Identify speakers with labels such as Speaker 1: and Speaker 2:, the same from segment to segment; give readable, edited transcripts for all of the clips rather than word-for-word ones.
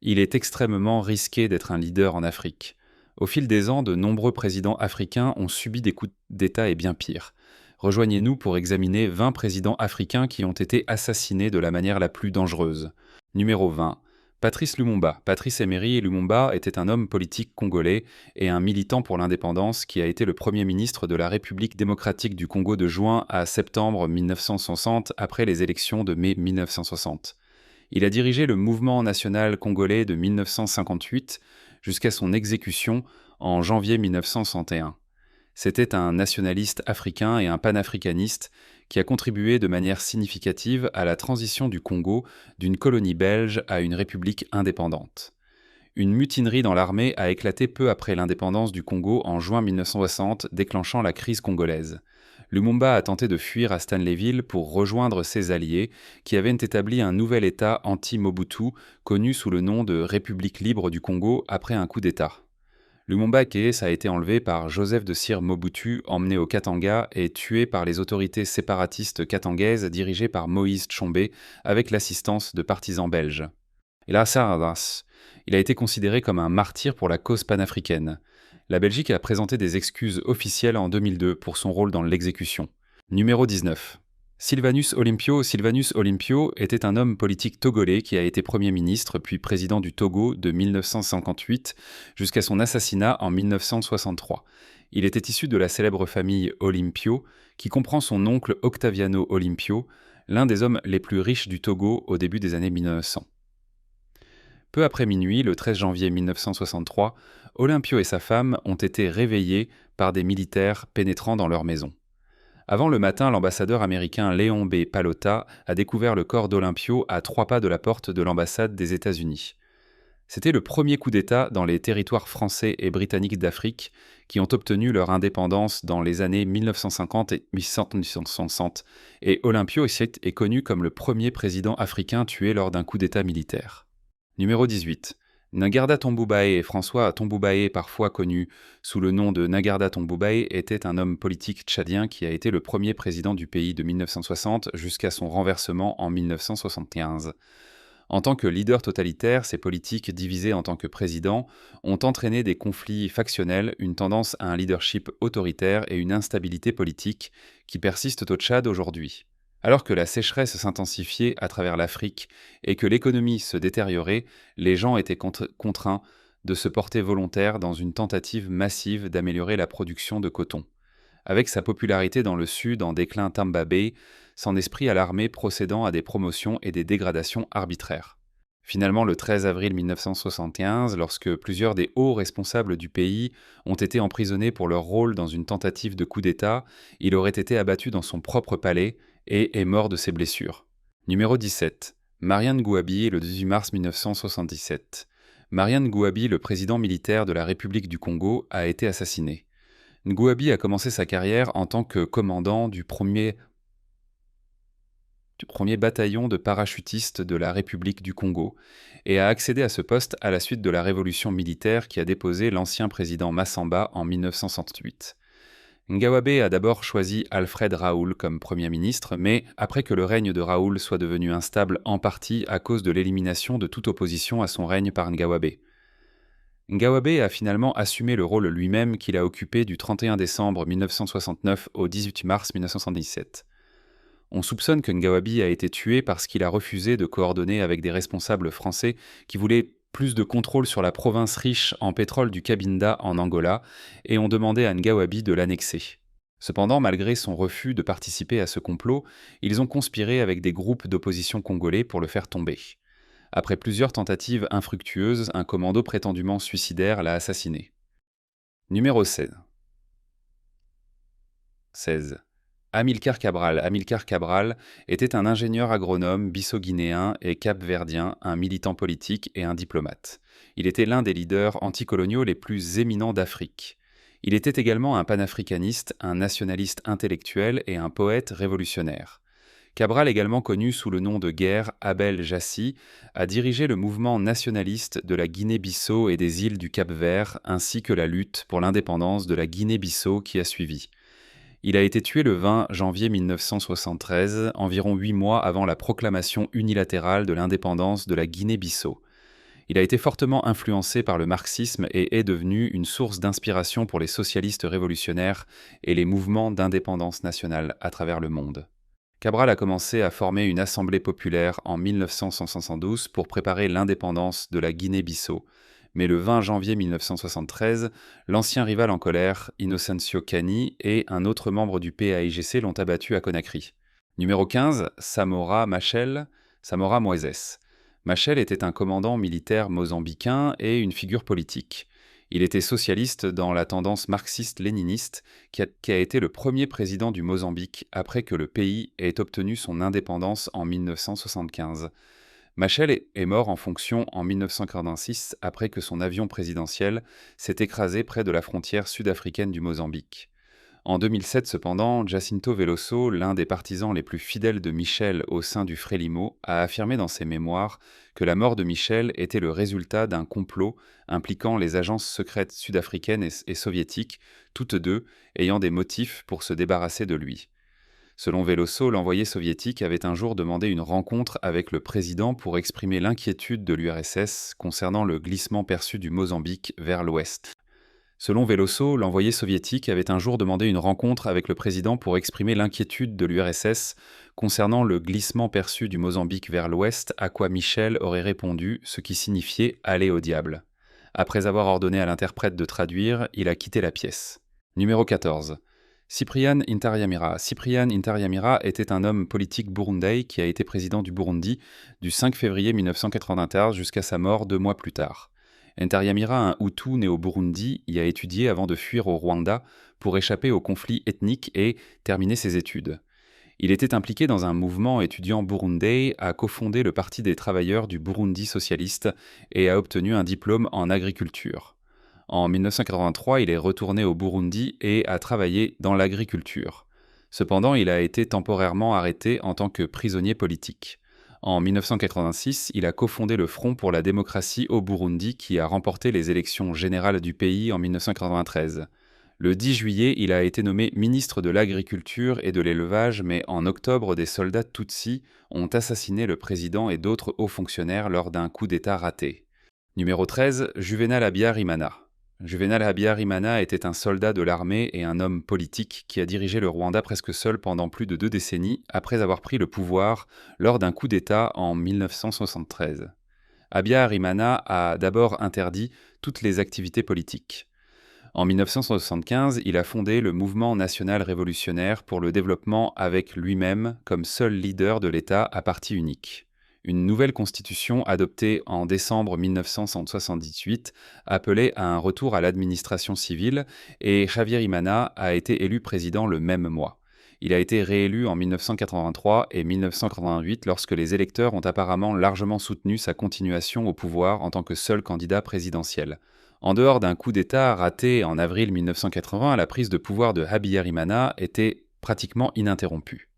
Speaker 1: Il est extrêmement risqué d'être un leader en Afrique. Au fil des ans, de nombreux présidents africains ont subi des coups d'État et bien pire. Rejoignez-nous pour examiner 20 présidents africains qui ont été assassinés de la manière la plus dangereuse. Numéro 20. Patrice Lumumba. Patrice Emery Lumumba était un homme politique congolais et un militant pour l'indépendance qui a été le premier ministre de la République démocratique du Congo de juin à septembre 1960 après les élections de mai 1960. Il a dirigé le mouvement national congolais de 1958 jusqu'à son exécution en janvier 1961. C'était un nationaliste africain et un panafricaniste qui a contribué de manière significative à la transition du Congo d'une colonie belge à une république indépendante. Une mutinerie dans l'armée a éclaté peu après l'indépendance du Congo en juin 1960, déclenchant la crise congolaise. Lumumba a tenté de fuir à Stanleyville pour rejoindre ses alliés, qui avaient établi un nouvel État anti-Mobutu, connu sous le nom de République libre du Congo après un coup d'État. Lumumba Keïs a été enlevé par Joseph de Sire Mobutu, emmené au Katanga et tué par les autorités séparatistes katangaises dirigées par Moïse Tshombe avec l'assistance de partisans belges. Il a été considéré comme un martyr pour la cause panafricaine. La Belgique a présenté des excuses officielles en 2002 pour son rôle dans l'exécution. Numéro 19. Sylvanus Olympio. Sylvanus Olympio était un homme politique togolais qui a été Premier ministre puis président du Togo de 1958 jusqu'à son assassinat en 1963. Il était issu de la célèbre famille Olympio, qui comprend son oncle Octaviano Olympio, l'un des hommes les plus riches du Togo au début des années 1900. Peu après minuit, le 13 janvier 1963, Olympio et sa femme ont été réveillés par des militaires pénétrant dans leur maison. Avant le matin, l'ambassadeur américain Léon B. Pallotta a découvert le corps d'Olympio à 3 pas de la porte de l'ambassade des États-Unis. C'était le premier coup d'État dans les territoires français et britanniques d'Afrique qui ont obtenu leur indépendance dans les années 1950 et 1960, et Olympio est connu comme le premier président africain tué lors d'un coup d'État militaire. Numéro 18. Ngarda Tomboubaye. François Tomboubaye, parfois connu sous le nom de Ngarda Tomboubaye, était un homme politique tchadien qui a été le premier président du pays de 1960 jusqu'à son renversement en 1975. En tant que leader totalitaire, ses politiques divisées en tant que président ont entraîné des conflits factionnels, une tendance à un leadership autoritaire et une instabilité politique qui persistent au Tchad aujourd'hui. Alors que la sécheresse s'intensifiait à travers l'Afrique et que l'économie se détériorait, les gens étaient contraints de se porter volontaires dans une tentative massive d'améliorer la production de coton. Avec sa popularité dans le sud en déclin Tamba Bay, s'en est pris à l'armée procédant à des promotions et des dégradations arbitraires. Finalement, le 13 avril 1975, lorsque plusieurs des hauts responsables du pays ont été emprisonnés pour leur rôle dans une tentative de coup d'État, il aurait été abattu dans son propre palais et est mort de ses blessures. Numéro 17. Marian Gouabi, le 18 mars 1977. Marian Gouabi, le président militaire de la République du Congo, a été assassiné. Gouabi a commencé sa carrière en tant que commandant du premier bataillon de parachutistes de la République du Congo et a accédé à ce poste à la suite de la révolution militaire qui a déposé l'ancien président Massamba en 1968. Ngawabe a d'abord choisi Alfred Raoul comme Premier ministre, mais après que le règne de Raoul soit devenu instable en partie à cause de l'élimination de toute opposition à son règne par Ngawabe. Ngawabe a finalement assumé le rôle lui-même qu'il a occupé du 31 décembre 1969 au 18 mars 1977. On soupçonne que Ngawabe a été tué parce qu'il a refusé de coordonner avec des responsables français qui voulaient plus de contrôle sur la province riche en pétrole du Cabinda en Angola et ont demandé à Ngawabe de l'annexer. Cependant, malgré son refus de participer à ce complot, ils ont conspiré avec des groupes d'opposition congolais pour le faire tomber. Après plusieurs tentatives infructueuses, un commando prétendument suicidaire l'a assassiné. Numéro 16. Amilcar Cabral. Amilcar Cabral était un ingénieur agronome bisso-guinéen et cap-verdien, un militant politique et un diplomate. Il était l'un des leaders anticoloniaux les plus éminents d'Afrique. Il était également un panafricaniste, un nationaliste intellectuel et un poète révolutionnaire. Cabral, également connu sous le nom de guerre Abel Jassy, a dirigé le mouvement nationaliste de la Guinée-Bissau et des îles du Cap-Vert, ainsi que la lutte pour l'indépendance de la Guinée-Bissau qui a suivi. Il a été tué le 20 janvier 1973, environ 8 mois avant la proclamation unilatérale de l'indépendance de la Guinée-Bissau. Il a été fortement influencé par le marxisme et est devenu une source d'inspiration pour les socialistes révolutionnaires et les mouvements d'indépendance nationale à travers le monde. Cabral a commencé à former une assemblée populaire en 1972 pour préparer l'indépendance de la Guinée-Bissau. Mais le 20 janvier 1973, l'ancien rival en colère, Inocencio Cani, et un autre membre du PAIGC l'ont abattu à Conakry. Numéro 15, Samora Machel, Samora Moises. Machel était un commandant militaire mozambicain et une figure politique. Il était socialiste dans la tendance marxiste-léniniste qui a été le premier président du Mozambique après que le pays ait obtenu son indépendance en 1975. Machel est mort en fonction en 1986 après que son avion présidentiel s'est écrasé près de la frontière sud-africaine du Mozambique. En 2007 cependant, Jacinto Veloso, l'un des partisans les plus fidèles de Michel au sein du Frélimo, a affirmé dans ses mémoires que la mort de Michel était le résultat d'un complot impliquant les agences secrètes sud-africaines et soviétiques, toutes deux ayant des motifs pour se débarrasser de lui. Selon Veloso, l'envoyé soviétique avait un jour demandé une rencontre avec le président pour exprimer l'inquiétude de l'URSS concernant le glissement perçu du Mozambique vers l'ouest. Selon Veloso, l'envoyé soviétique avait un jour demandé une rencontre avec le président pour exprimer l'inquiétude de l'URSS concernant le glissement perçu du Mozambique vers l'ouest, à quoi Michel aurait répondu, ce qui signifiait « aller au diable ». Après avoir ordonné à l'interprète de traduire, il a quitté la pièce. Numéro 14. Cyprien Interiamira. Cyprien Interiamira était un homme politique burundais qui a été président du Burundi du 5 février 1994 jusqu'à sa mort 2 mois plus tard. Interiamira, un Hutu né au Burundi, y a étudié avant de fuir au Rwanda pour échapper au conflit ethnique et terminer ses études. Il était impliqué dans un mouvement étudiant burundais, a cofondé le Parti des travailleurs du Burundi socialiste et a obtenu un diplôme en agriculture. En 1983, il est retourné au Burundi et a travaillé dans l'agriculture. Cependant, il a été temporairement arrêté en tant que prisonnier politique. En 1986, il a cofondé le Front pour la démocratie au Burundi qui a remporté les élections générales du pays en 1993. Le 10 juillet, il a été nommé ministre de l'Agriculture et de l'Élevage, mais en octobre, des soldats Tutsis ont assassiné le président et d'autres hauts fonctionnaires lors d'un coup d'État raté. Numéro 13, Juvenal Habyarimana. Juvenal Habyarimana était un soldat de l'armée et un homme politique qui a dirigé le Rwanda presque seul pendant plus de 2 décennies après avoir pris le pouvoir lors d'un coup d'État en 1973. Habyarimana a d'abord interdit toutes les activités politiques. En 1975, il a fondé le Mouvement national révolutionnaire pour le développement avec lui-même comme seul leader de l'État à parti unique. Une nouvelle constitution adoptée en décembre 1978 appelait à un retour à l'administration civile et Habyarimana a été élu président le même mois. Il a été réélu en 1983 et 1988 lorsque les électeurs ont apparemment largement soutenu sa continuation au pouvoir en tant que seul candidat présidentiel. En dehors d'un coup d'État raté en avril 1980, la prise de pouvoir de Habyarimana était pratiquement ininterrompue.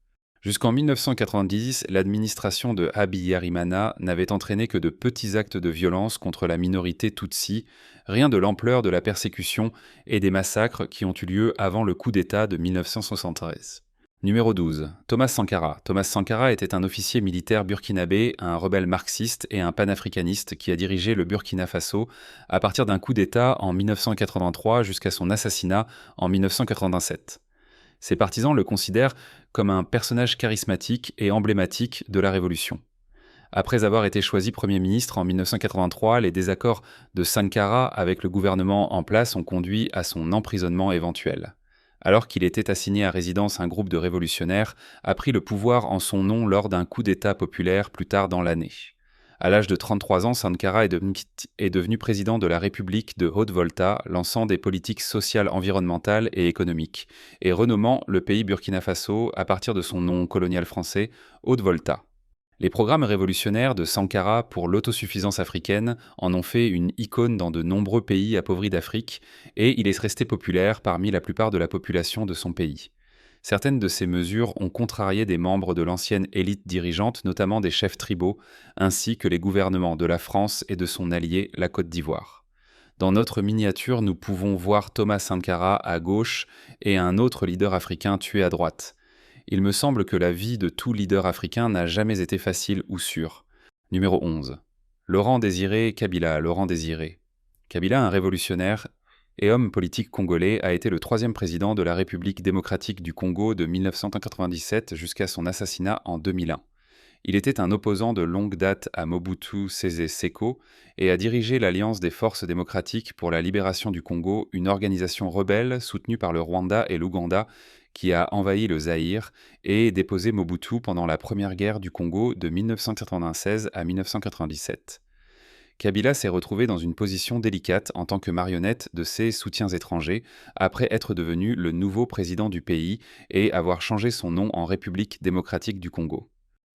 Speaker 1: Jusqu'en 1990, l'administration de Habyarimana n'avait entraîné que de petits actes de violence contre la minorité Tutsi, rien de l'ampleur de la persécution et des massacres qui ont eu lieu avant le coup d'État de 1973. Numéro 12. Thomas Sankara. Thomas Sankara était un officier militaire burkinabé, un rebelle marxiste et un panafricaniste qui a dirigé le Burkina Faso à partir d'un coup d'État en 1983 jusqu'à son assassinat en 1987. Ses partisans le considèrent comme un personnage charismatique et emblématique de la Révolution. Après avoir été choisi Premier ministre en 1983, les désaccords de Sankara avec le gouvernement en place ont conduit à son emprisonnement éventuel. Alors qu'il était assigné à résidence, un groupe de révolutionnaires a pris le pouvoir en son nom lors d'un coup d'État populaire plus tard dans l'année. À l'âge de 33 ans, Sankara est devenu président de la République de Haute-Volta, lançant des politiques sociales, environnementales et économiques, et renommant le pays Burkina Faso à partir de son nom colonial français, Haute-Volta. Les programmes révolutionnaires de Sankara pour l'autosuffisance africaine en ont fait une icône dans de nombreux pays appauvris d'Afrique, et il est resté populaire parmi la plupart de la population de son pays. Certaines de ces mesures ont contrarié des membres de l'ancienne élite dirigeante, notamment des chefs tribaux, ainsi que les gouvernements de la France et de son allié, la Côte d'Ivoire. Dans notre miniature, nous pouvons voir Thomas Sankara à gauche et un autre leader africain tué à droite. Il me semble que la vie de tout leader africain n'a jamais été facile ou sûre. Numéro 11. Laurent Désiré Kabila, Laurent Désiré. Kabila, un révolutionnaire et homme politique congolais, a été le troisième président de la République démocratique du Congo de 1997 jusqu'à son assassinat en 2001. Il était un opposant de longue date à Mobutu Sese Seko et a dirigé l'Alliance des forces démocratiques pour la libération du Congo, une organisation rebelle soutenue par le Rwanda et l'Ouganda qui a envahi le Zaïre et déposé Mobutu pendant la première guerre du Congo de 1996 à 1997. Kabila s'est retrouvé dans une position délicate en tant que marionnette de ses soutiens étrangers, après être devenu le nouveau président du pays et avoir changé son nom en République démocratique du Congo.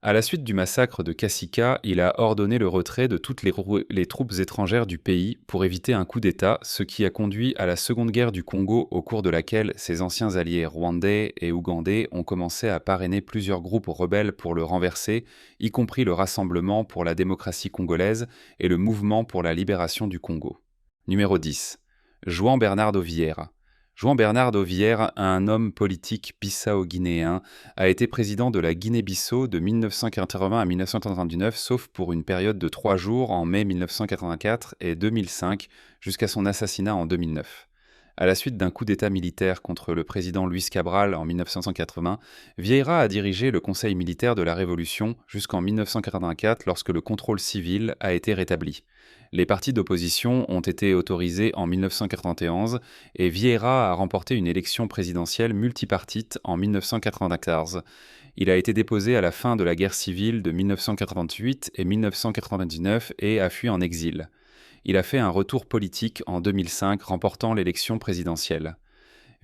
Speaker 1: À la suite du massacre de Kasika, il a ordonné le retrait de toutes les troupes étrangères du pays pour éviter un coup d'État, ce qui a conduit à la Seconde Guerre du Congo, au cours de laquelle ses anciens alliés rwandais et ougandais ont commencé à parrainer plusieurs groupes rebelles pour le renverser, y compris le Rassemblement pour la démocratie congolaise et le Mouvement pour la libération du Congo. Numéro 10. Juan Bernardo Vieira. Juan Bernardo Vieira, un homme politique bissau-guinéen, a été président de la Guinée-Bissau de 1980 à 1999, sauf pour une période de 3 jours en mai 1984 et 2005, jusqu'à son assassinat en 2009. À la suite d'un coup d'État militaire contre le président Luis Cabral en 1980, Vieira a dirigé le Conseil militaire de la Révolution jusqu'en 1984 lorsque le contrôle civil a été rétabli. Les partis d'opposition ont été autorisés en 1991 et Vieira a remporté une élection présidentielle multipartite en 1994. Il a été déposé à la fin de la guerre civile de 1988 et 1999 et a fui en exil. Il a fait un retour politique en 2005, remportant l'élection présidentielle.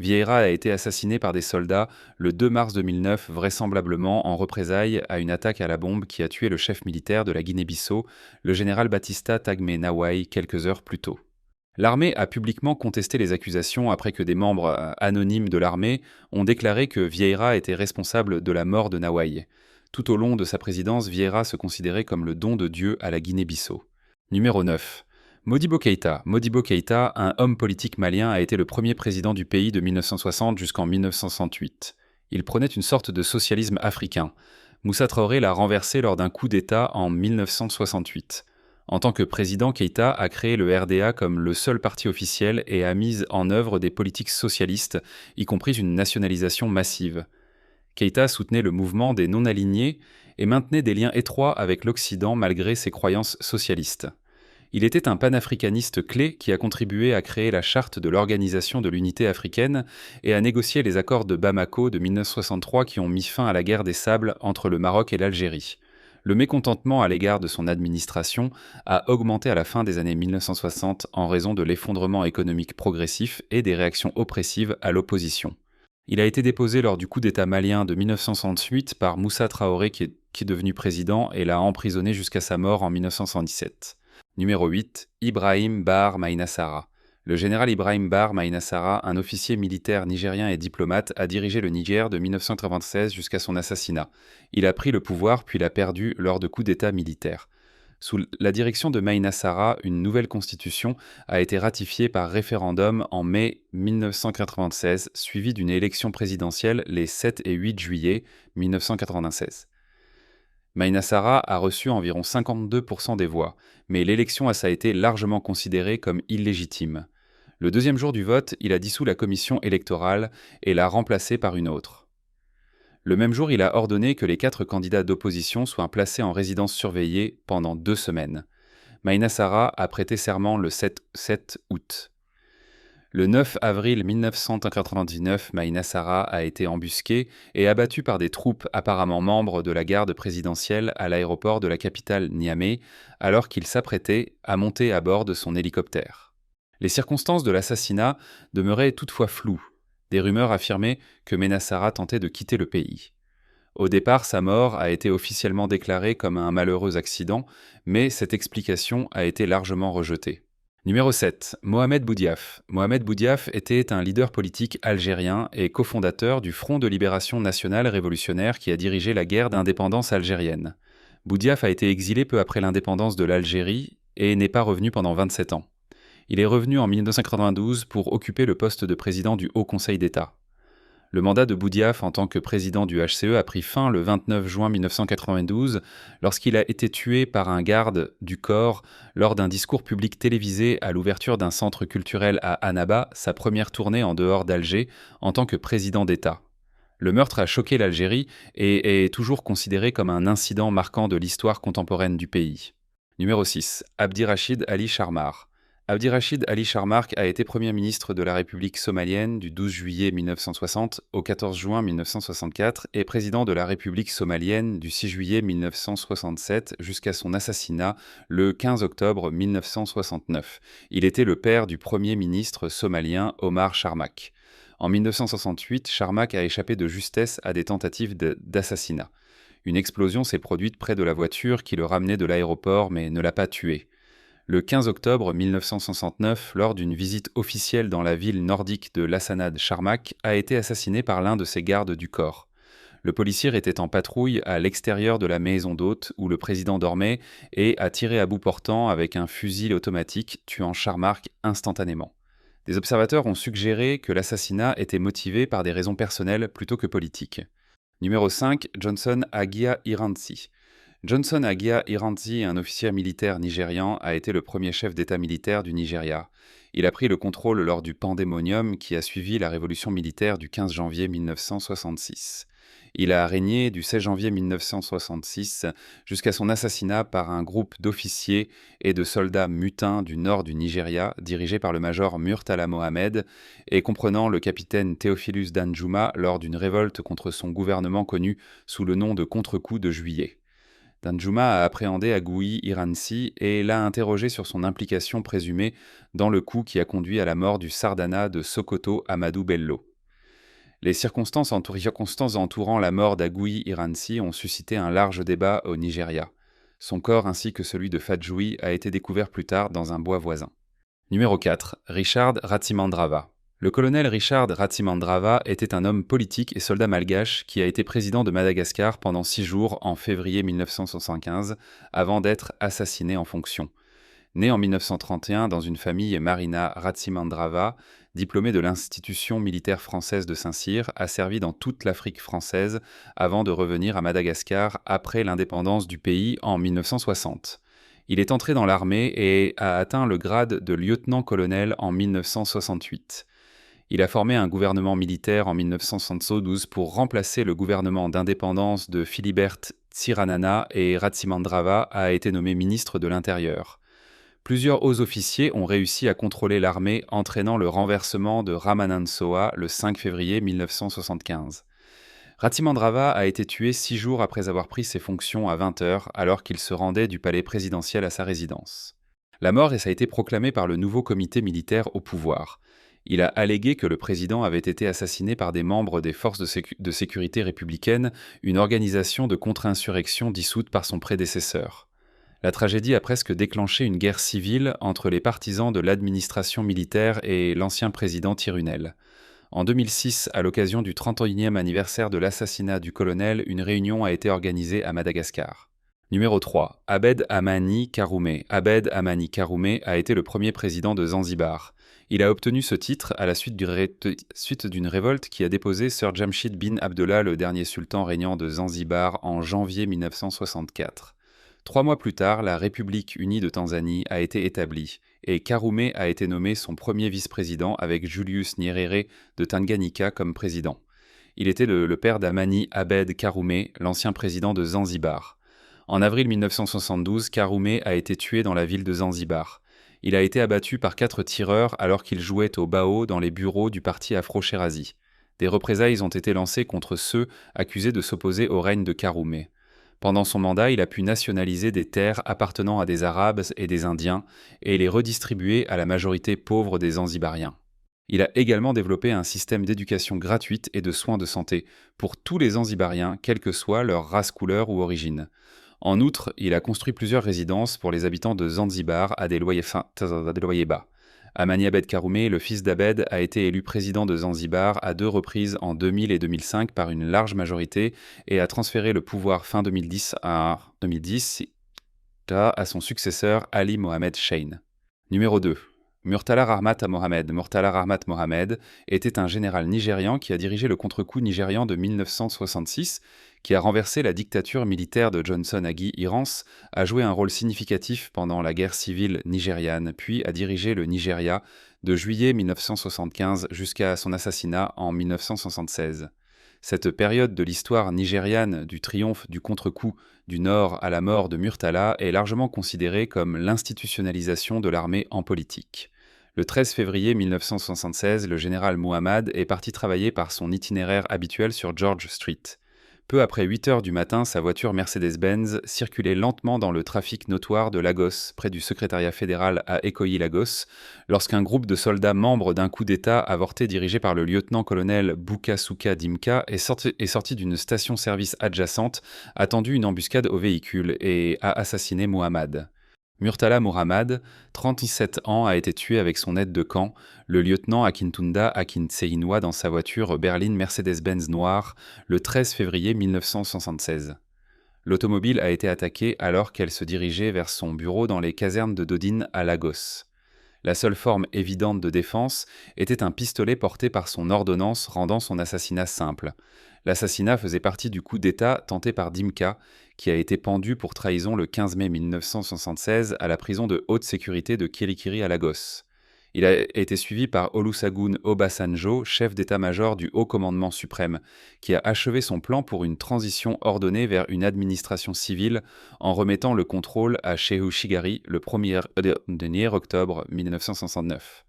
Speaker 1: Vieira a été assassiné par des soldats le 2 mars 2009, vraisemblablement en représailles à une attaque à la bombe qui a tué le chef militaire de la Guinée-Bissau, le général Batista Tagme Nawai, quelques heures plus tôt. L'armée a publiquement contesté les accusations après que des membres anonymes de l'armée ont déclaré que Vieira était responsable de la mort de Nawai. Tout au long de sa présidence, Vieira se considérait comme le don de Dieu à la Guinée-Bissau. Numéro 9. Modibo Keïta. Modibo Keïta, un homme politique malien, a été le premier président du pays de 1960 jusqu'en 1968. Il prônait une sorte de socialisme africain. Moussa Traoré l'a renversé lors d'un coup d'État en 1968. En tant que président, Keïta a créé le RDA comme le seul parti officiel et a mis en œuvre des politiques socialistes, y compris une nationalisation massive. Keïta soutenait le mouvement des non-alignés et maintenait des liens étroits avec l'Occident malgré ses croyances socialistes. Il était un panafricaniste clé qui a contribué à créer la charte de l'Organisation de l'Unité africaine et à négocier les accords de Bamako de 1963 qui ont mis fin à la guerre des sables entre le Maroc et l'Algérie. Le mécontentement à l'égard de son administration a augmenté à la fin des années 1960 en raison de l'effondrement économique progressif et des réactions oppressives à l'opposition. Il a été déposé lors du coup d'État malien de 1968 par Moussa Traoré qui est devenu président et l'a emprisonné jusqu'à sa mort en 1977. Numéro 8. Ibrahim Bar Maïnassara. Le général Ibrahim Bar Maïnassara, un officier militaire nigérien et diplomate, a dirigé le Niger de 1996 jusqu'à son assassinat. Il a pris le pouvoir puis l'a perdu lors de coups d'État militaires. Sous la direction de Maïnassara, une nouvelle constitution a été ratifiée par référendum en mai 1996, suivie d'une élection présidentielle les 7 et 8 juillet 1996. Maïnassara a reçu environ 52% des voix, mais l'élection a été largement considérée comme illégitime. Le deuxième jour du vote, il a dissous la commission électorale et l'a remplacée par une autre. Le même jour, il a ordonné que les 4 candidats d'opposition soient placés en résidence surveillée pendant 2 semaines. Maïnassara a prêté serment le 7 août. Le 9 avril 1999, Maïnassara a été embusqué et abattu par des troupes apparemment membres de la garde présidentielle à l'aéroport de la capitale Niamey, alors qu'il s'apprêtait à monter à bord de son hélicoptère. Les circonstances de l'assassinat demeuraient toutefois floues. Des rumeurs affirmaient que Maïnassara tentait de quitter le pays. Au départ, sa mort a été officiellement déclarée comme un malheureux accident, mais cette explication a été largement rejetée. Numéro 7. Mohamed Boudiaf. Mohamed Boudiaf était un leader politique algérien et cofondateur du Front de libération nationale révolutionnaire qui a dirigé la guerre d'indépendance algérienne. Boudiaf a été exilé peu après l'indépendance de l'Algérie et n'est pas revenu pendant 27 ans. Il est revenu en 1992 pour occuper le poste de président du Haut Conseil d'État. Le mandat de Boudiaf en tant que président du HCE a pris fin le 29 juin 1992 lorsqu'il a été tué par un garde du corps lors d'un discours public télévisé à l'ouverture d'un centre culturel à Annaba, sa première tournée en dehors d'Alger en tant que président d'État. Le meurtre a choqué l'Algérie et est toujours considéré comme un incident marquant de l'histoire contemporaine du pays. Numéro 6. Abdirachid Ali Charmar. Abdirachid Ali Charmar a été Premier ministre de la République somalienne du 12 juillet 1960 au 14 juin 1964 et président de la République somalienne du 6 juillet 1967 jusqu'à son assassinat le 15 octobre 1969. Il était le père du Premier ministre somalien Omar Charmak. En 1968, Charmak a échappé de justesse à des tentatives d'assassinat. Une explosion s'est produite près de la voiture qui le ramenait de l'aéroport mais ne l'a pas tué. Le 15 octobre 1969, lors d'une visite officielle dans la ville nordique de Lassanad, Charmak a été assassiné par l'un de ses gardes du corps. Le policier était en patrouille à l'extérieur de la maison d'hôte où le président dormait et a tiré à bout portant avec un fusil automatique, tuant Charmak instantanément. Des observateurs ont suggéré que l'assassinat était motivé par des raisons personnelles plutôt que politiques. Numéro 5. Johnson Agia Iranzi. Johnson Agia Iranzi, un officier militaire nigérian, a été le premier chef d'État militaire du Nigeria. Il a pris le contrôle lors du pandémonium qui a suivi la révolution militaire du 15 janvier 1966. Il a régné du 16 janvier 1966 jusqu'à son assassinat par un groupe d'officiers et de soldats mutins du nord du Nigeria, dirigé par le major Murtala Mohammed et comprenant le capitaine Theophilus Danjuma lors d'une révolte contre son gouvernement connu sous le nom de contre-coup de juillet. Danjuma a appréhendé Aguiyi Iranzi et l'a interrogé sur son implication présumée dans le coup qui a conduit à la mort du Sardana de Sokoto Amadou Bello. Les circonstances entourant la mort d'Aguiyi Iranzi ont suscité un large débat au Nigeria. Son corps ainsi que celui de Fadjoui a été découvert plus tard dans un bois voisin. Numéro 4. Richard Ratzimandrava. Le colonel Richard Ratzimandrava était un homme politique et soldat malgache qui a été président de Madagascar pendant 6 jours en février 1975 avant d'être assassiné en fonction. Né en 1931 dans une famille Marina Ratzimandrava, diplômé de l'institution militaire française de Saint-Cyr, a servi dans toute l'Afrique française avant de revenir à Madagascar après l'indépendance du pays en 1960. Il est entré dans l'armée et a atteint le grade de lieutenant-colonel en 1968. Il a formé un gouvernement militaire en 1972 pour remplacer le gouvernement d'indépendance de Philibert Tsiranana et Ratsimandrava a été nommé ministre de l'Intérieur. Plusieurs hauts officiers ont réussi à contrôler l'armée, entraînant le renversement de Ramanand Soa le 5 février 1975. Ratsimandrava a été tué 6 jours après avoir pris ses fonctions à 20h alors qu'il se rendait du palais présidentiel à sa résidence. La mort a été proclamée par le nouveau comité militaire au pouvoir. Il a allégué que le président avait été assassiné par des membres des forces de sécurité républicaines, une organisation de contre-insurrection dissoute par son prédécesseur. La tragédie a presque déclenché une guerre civile entre les partisans de l'administration militaire et l'ancien président Tirunel. En 2006, à l'occasion du 31e anniversaire de l'assassinat du colonel, une réunion a été organisée à Madagascar. Numéro 3. Abed Amani Karume. Abed Amani Karume a été le premier président de Zanzibar. Il a obtenu ce titre à la suite d'une révolte qui a déposé Sir Jamshid bin Abdullah, le dernier sultan régnant de Zanzibar, en janvier 1964. 3 mois plus tard, la République unie de Tanzanie a été établie et Karume a été nommé son premier vice-président avec Julius Nyerere de Tanganyika comme président. Il était le père d'Amani Abed Karume, l'ancien président de Zanzibar. En avril 1972, Karume a été tué dans la ville de Zanzibar. Il a été abattu par 4 tireurs alors qu'il jouait au bao dans les bureaux du parti Afro-Shirazi. Des représailles ont été lancées contre ceux accusés de s'opposer au règne de Karume. Pendant son mandat, il a pu nationaliser des terres appartenant à des Arabes et des Indiens et les redistribuer à la majorité pauvre des Zanzibariens. Il a également développé un système d'éducation gratuite et de soins de santé pour tous les Zanzibariens, quelle que soit leur race, couleur ou origine. En outre, il a construit plusieurs résidences pour les habitants de Zanzibar à des loyers bas. Amani Abed Karume, le fils d'Abed, a été élu président de Zanzibar à 2 reprises en 2000 et 2005 par une large majorité et a transféré le pouvoir fin 2010 à son successeur Ali Mohamed Shein. Numéro 2. Murtala Rahmat Mohamed. Murtala Rahmat Mohamed était un général nigérian qui a dirigé le contre-coup nigérian de 1966, qui a renversé la dictature militaire de Johnson Agui Irance, a joué un rôle significatif pendant la guerre civile nigériane, puis a dirigé le Nigeria de juillet 1975 jusqu'à son assassinat en 1976. Cette période de l'histoire nigériane du triomphe du contre-coup du Nord à la mort de Murtala est largement considérée comme l'institutionnalisation de l'armée en politique. Le 13 février 1976, le général Muhammad est parti travailler par son itinéraire habituel sur George Street. Peu après 8 heures du matin, sa voiture Mercedes-Benz circulait lentement dans le trafic notoire de Lagos, près du secrétariat fédéral à Ikoyi-Lagos, lorsqu'un groupe de soldats membres d'un coup d'État avorté dirigé par le lieutenant-colonel Bukasuka Dimka est sorti d'une station-service adjacente, a tendu une embuscade au véhicule et a assassiné Muhammad. Murtala Muhammad, 37 ans, a été tué avec son aide de camp, le lieutenant Akintunda Akintseinwa dans sa voiture berline Mercedes-Benz noire, le 13 février 1976. L'automobile a été attaquée alors qu'elle se dirigeait vers son bureau dans les casernes de Dodine à Lagos. La seule forme évidente de défense était un pistolet porté par son ordonnance rendant son assassinat simple. L'assassinat faisait partie du coup d'État tenté par Dimka, qui a été pendu pour trahison le 15 mai 1976 à la prison de haute sécurité de Kirikiri à Lagos. Il a été suivi par Olusegun Obasanjo, chef d'état-major du Haut Commandement suprême, qui a achevé son plan pour une transition ordonnée vers une administration civile en remettant le contrôle à Shehu Shigari le 1er octobre 1969.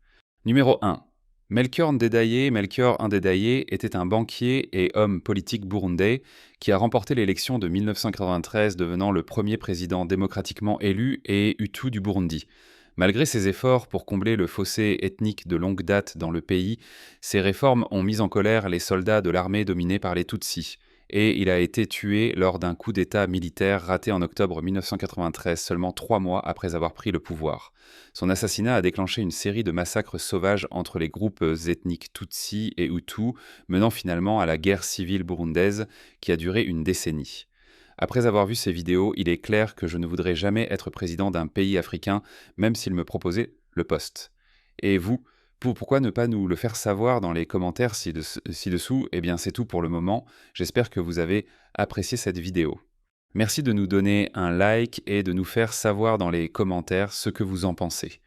Speaker 1: Numéro 1. Melchior Ndadaye était un banquier et homme politique burundais qui a remporté l'élection de 1993, devenant le premier président démocratiquement élu et Hutu du Burundi. Malgré ses efforts pour combler le fossé ethnique de longue date dans le pays, ses réformes ont mis en colère les soldats de l'armée dominée par les Tutsis, et il a été tué lors d'un coup d'État militaire raté en octobre 1993, seulement 3 mois après avoir pris le pouvoir. Son assassinat a déclenché une série de massacres sauvages entre les groupes ethniques Tutsis et Hutus, menant finalement à la guerre civile burundaise qui a duré une décennie. Après avoir vu ces vidéos, il est clair que je ne voudrais jamais être président d'un pays africain, même s'il me proposait le poste. Et vous, pourquoi ne pas nous le faire savoir dans les commentaires ci-dessous? Eh bien, c'est tout pour le moment. J'espère que vous avez apprécié cette vidéo. Merci de nous donner un like et de nous faire savoir dans les commentaires ce que vous en pensez.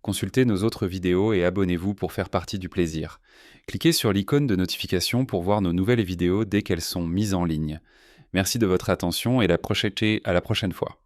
Speaker 1: Consultez nos autres vidéos et abonnez-vous pour faire partie du plaisir. Cliquez sur l'icône de notification pour voir nos nouvelles vidéos dès qu'elles sont mises en ligne. Merci de votre attention et à la prochaine fois.